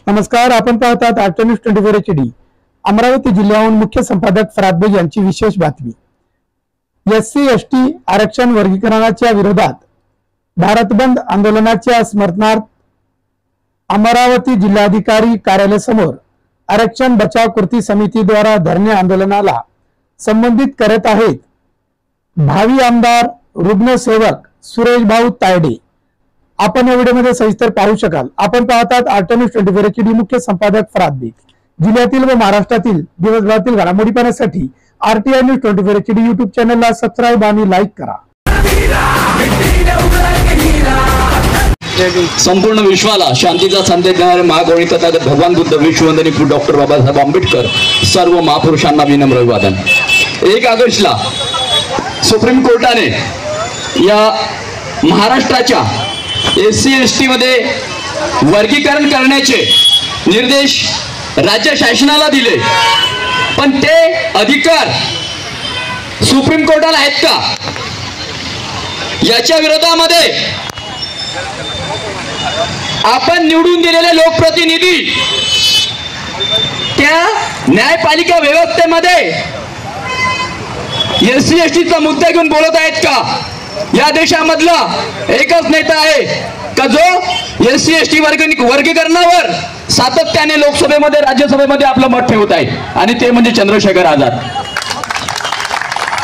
नमस्कार, आपण पाहतात आर्ट न्यूज 24 HD। अमरावती जिल्ह्याहून मुख्य संपादक फराद बेग यांची विशेष बातमी। SC ST आरक्षण वर्गीकरणाच्या विरोधात भारत बंद आंदोलनाच्या स्मरणार्थ अमरावती जिल्हाधिकारी कार्यालयासमोर आरक्षण बचाव कृती समिती द्वारा धरणे आंदोलनाला संबोधित करत आहेत भावी आमदार रुग्णसेवक सुरेश भाऊ तायडे। आपण या व्हिडिओमध्ये सविस्तर पाहू शकाल। आपण पाहतात आर्ट न्यूज 24 HD। मुख्य संपादक फराद बेग। जिल्ह्यातील व महाराष्ट्रातील दिवसभरातील घडामोडी पाहण्यासाठी RTI न्यूज 24 HD YouTube चॅनलला सबस्क्राइब आणि लाईक करा। संपूर्ण विश्वाला शांतीचा संदेश देणारे महागौरी तथागत भगवान बुद्ध, विश्ववंदनी डॉक्टर बाबासाहेब आंबेडकर, सर्व महापुरुषांना विनम्र अभिवादन। 1 ऑगस्टला सुप्रीम कोर्टाने या महाराष्ट्राच्या SC ST मध्ये वर्गीकरण करण्याचे निर्देश राज्य शासनाला दिले, पण ते अधिकार सुप्रीम कोर्टाला आहेत का? याच्या विरोधामध्ये आपण निवडून दिलेले लोकप्रतिनिधी त्या न्यायपालिका व्यवस्थेमध्ये SC ST चा मुद्दा घेऊन बोलत आहेत का? या देशामधला एकच नेता आहे का जो SC ST वर्गीकरणावर सातत्याने लोकसभेमध्ये राज्यसभेमध्ये आपलं मत ठेवत आहे, आणि ते म्हणजे चंद्रशेखर आझाद।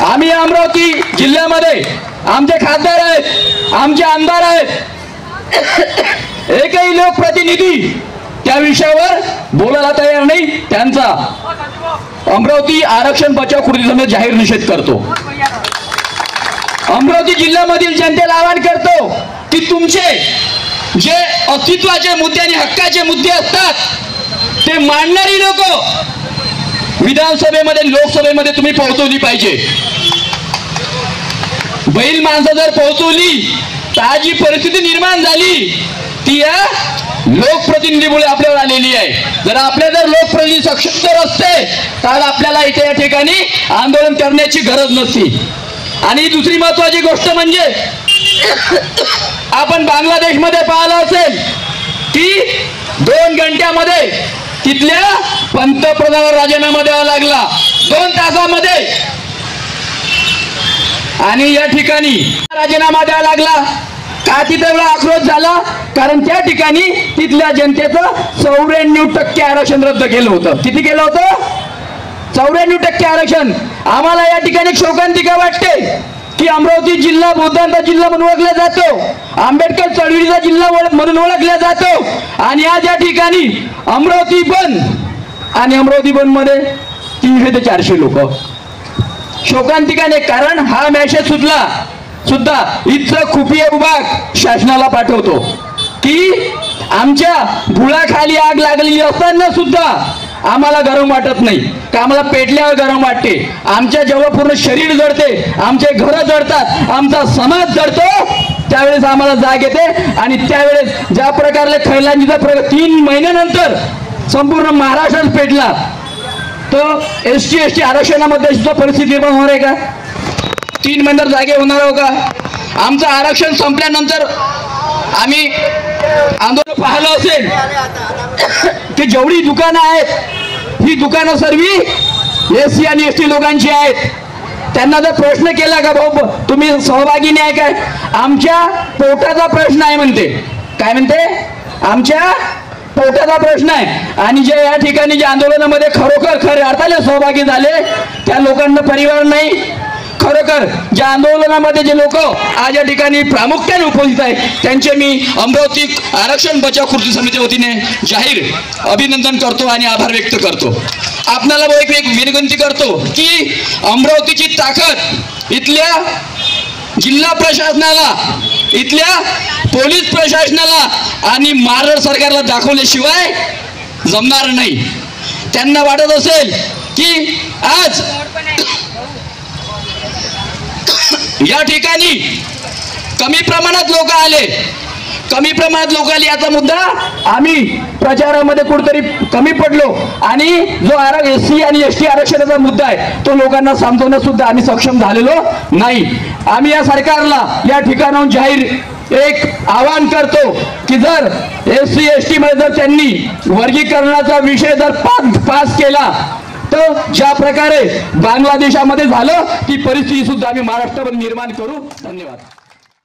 आम्ही अमरावती जिल्ह्यामध्ये आमचे खासदार आहेत, आमचे आमदार आहेत, एकही लोकप्रतिनिधी त्या विषयावर बोलायला तयार नाही। त्यांचा अमरावती आरक्षण बचाव कृती समिती जाहीर निषेध करतो। अमरावती जिल्ह्यामधील जनतेला आवाहन करतो की तुमचे जे अस्तित्वाचे मुद्दे आणि हक्काचे मुद्दे असतात ते मांडणारी लोक विधानसभेमध्ये लोकसभेमध्ये तुम्ही पोहोचवली पाहिजे। बैल माणसं जर पोहोचवली तर जी परिस्थिती निर्माण झाली ती या लोकप्रतिनिधीमुळे आपल्यावर आलेली आहे। जर लोकप्रतिनिधी सक्षम जर असते तर आपल्याला इथे या ठिकाणी आंदोलन करण्याची गरज नसती। आणि दुसरी महत्वाची गोष्ट म्हणजे आपण बांगलादेशमध्ये पाहिलं असेल की 2 घंट्यामध्ये तिथल्या पंतप्रधानाला राजीनामा द्यावा लागला, 2 तासामध्ये, आणि या ठिकाणी राजीनामा द्यावा लागला का? तिथे एवढा आक्रोश झाला कारण त्या ठिकाणी तिथल्या जनतेचं 94% आरक्षण रद्द केलं होतं। किती केलं होतं? 94% आरक्षण। आम्हाला या ठिकाणी शोकांतिका वाटते की अमरावती जिल्हा बौद्धांचा जिल्हा म्हणून ओळखला जातो, आंबेडकर चळवळीचा जिल्हा म्हणून ओळखला जातो, आणि आज या ठिकाणी अमरावती बंद, आणि अमरावती बंद मध्ये 300 ते 400 लोक शोकांतिकाने। कारण हा मेसेज सुद्धा इथं खुफिया विभाग शासनाला पाठवतो की आमच्या बुळाखाली आग लागलेली असताना सुद्धा आम्हाला गरम वाटत नाही का? आम्हाला पेटल्यावर गरम वाटते। आमच्या जेव्हा पूर्ण शरीर जळते, आमचे घर जळतात, आमचा समाज जळतो, त्यावेळेस आम्हाला जाग येते। आणि त्यावेळेस ज्या प्रकारे खैलांजीचा 3 महिन्यानंतर संपूर्ण महाराष्ट्रात पेटला, तो SC ST आरक्षणामध्ये सुद्धा परिस्थिती निर्माण होणार आहे का? 3 महिन्यात जागे होणार हो का? आमचं आरक्षण संपल्यानंतर आम्ही आंदोलन पाहिलं असेल की जेवढी दुकानं आहेत ही दुकानं सर्व SC आणि ST लोकांची आहेत। त्यांना जर प्रश्न केला का भाऊ तुम्ही सहभागी नाही काय? आमच्या पोटाचा प्रश्न आहे म्हणते। काय म्हणते? आमच्या पोटाचा प्रश्न आहे। आणि जे या ठिकाणी जे आंदोलनामध्ये खरोखर अर्थाने सहभागी झाले त्या लोकांना परिवार नाही। खरोखर ज्या आंदोलनामध्ये जे लोक आज या ठिकाणी प्रामुख्याने उपस्थित आहेत त्यांचे मी अमरावती आरक्षण बचाव कृती समिती वतीने जाहीर अभिनंदन करतो आणि आभार व्यक्त करतो। आपल्याला एक विनंती करतो की अमरावतीची ताकद इथल्या जिल्हा प्रशासनाला, इथल्या पोलीस प्रशासनाला आणि महाराष्ट्र सरकारला दाखवल्याशिवाय जमणार नाही। त्यांना वाटत असेल की आज या ठिकाणी कमी प्रमाणात लोक आले कमी प्रमाणात लोकांना याचा मुद्दा आम्ही प्रचारामध्ये कुठेतरी कमी पडलो आणि जो SC आणि ST आरक्षणाचा मुद्दा आहे तो लोकांना समजवण्यास सुद्धा आम्ही सक्षम झालेलो नाही. आम्ही या सरकारला या ठिकाणाहून जाहीर एक आवाहन करतो की जर SC ST मध्ये जर त्यांनी वर्गीकरणाचा विषय जर पास केला तर ज्या प्रकारे बांगलादेशामध्ये झालं ती परिस्थिती सुद्धा आम्ही महाराष्ट्रावर निर्माण करू. धन्यवाद.